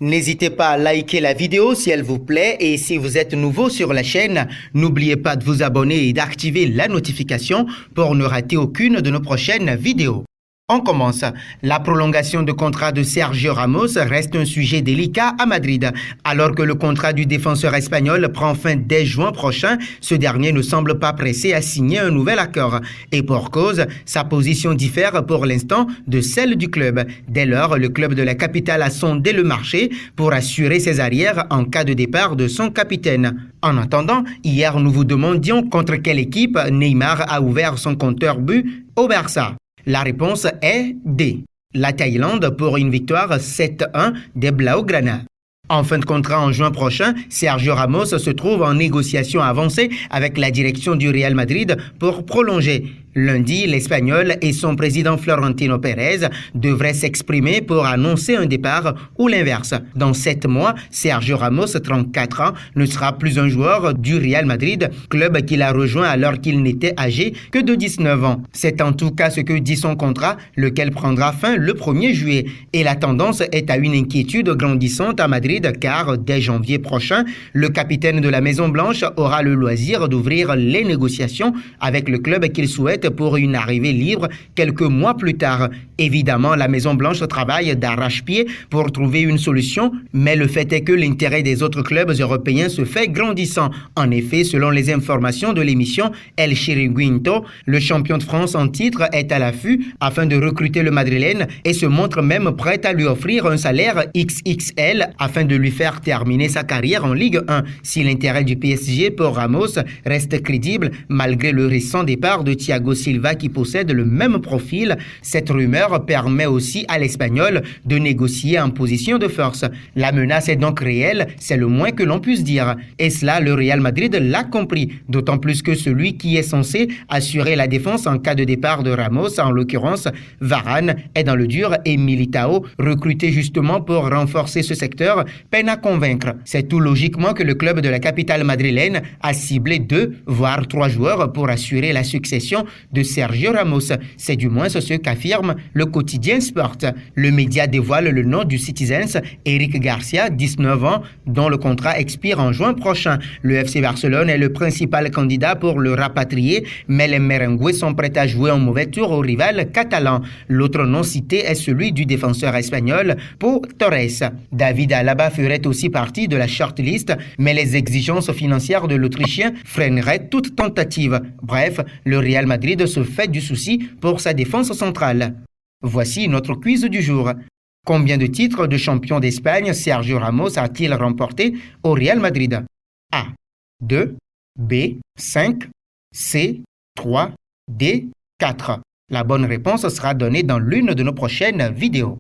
N'hésitez pas à liker la vidéo si elle vous plaît et si vous êtes nouveau sur la chaîne, n'oubliez pas de vous abonner et d'activer la notification pour ne rater aucune de nos prochaines vidéos. On commence. La prolongation de contrat de Sergio Ramos reste un sujet délicat à Madrid. Alors que le contrat du défenseur espagnol prend fin dès juin prochain, ce dernier ne semble pas pressé à signer un nouvel accord. Et pour cause, sa position diffère pour l'instant de celle du club. Dès lors, le club de la capitale a sondé le marché pour assurer ses arrières en cas de départ de son capitaine. En attendant, hier nous vous demandions contre quelle équipe Neymar a ouvert son compteur but au Barça. La réponse est D. La Thaïlande pour une victoire 7-1 des Blaugrana. En fin de contrat en juin prochain, Sergio Ramos se trouve en négociation avancée avec la direction du Real Madrid pour prolonger. Lundi, l'Espagnol et son président Florentino Pérez devraient s'exprimer pour annoncer un départ ou l'inverse. Dans 7 mois, Sergio Ramos, 34 ans, ne sera plus un joueur du Real Madrid, club qu'il a rejoint alors qu'il n'était âgé que de 19 ans. C'est en tout cas ce que dit son contrat, lequel prendra fin le 1er juillet. Et la tendance est à une inquiétude grandissante à Madrid car dès janvier prochain, le capitaine de la Maison-Blanche aura le loisir d'ouvrir les négociations avec le club qu'il souhaite pour une arrivée libre quelques mois plus tard. Évidemment, la Maison-Blanche travaille d'arrache-pied pour trouver une solution, mais le fait est que l'intérêt des autres clubs européens se fait grandissant. En effet, selon les informations de l'émission El Chiringuito, le champion de France en titre est à l'affût afin de recruter le Madrilène et se montre même prêt à lui offrir un salaire XXL afin de lui faire terminer sa carrière en Ligue 1. Si l'intérêt du PSG pour Ramos reste crédible malgré le récent départ de Thiago Silva qui possède le même profil, cette rumeur permet aussi à l'Espagnol de négocier en position de force. La menace est donc réelle, c'est le moins que l'on puisse dire. Et cela, le Real Madrid l'a compris, d'autant plus que celui qui est censé assurer la défense en cas de départ de Ramos, en l'occurrence Varane, est dans le dur et Militao, recruté justement pour renforcer ce secteur, peine à convaincre. C'est tout logiquement que le club de la capitale madrilène a ciblé 2, voire 3 joueurs pour assurer la succession de Sergio Ramos. C'est du moins ce qu'affirme le quotidien Sport. Le média dévoile le nom du Citizens, Eric Garcia, 19 ans, dont le contrat expire en juin prochain. Le FC Barcelone est le principal candidat pour le rapatrier, mais les Merengues sont prêts à jouer un mauvais tour au rival catalan. L'autre nom cité est celui du défenseur espagnol Pau Torres. David Alaba ferait aussi partie de la shortlist, mais les exigences financières de l'Autrichien freineraient toute tentative. Bref, le Real Madrid se fait du souci pour sa défense centrale. Voici notre quiz du jour. Combien de titres de champion d'Espagne Sergio Ramos a-t-il remporté au Real Madrid? A. 2, B. 5, C. 3, D. 4. La bonne réponse sera donnée dans l'une de nos prochaines vidéos.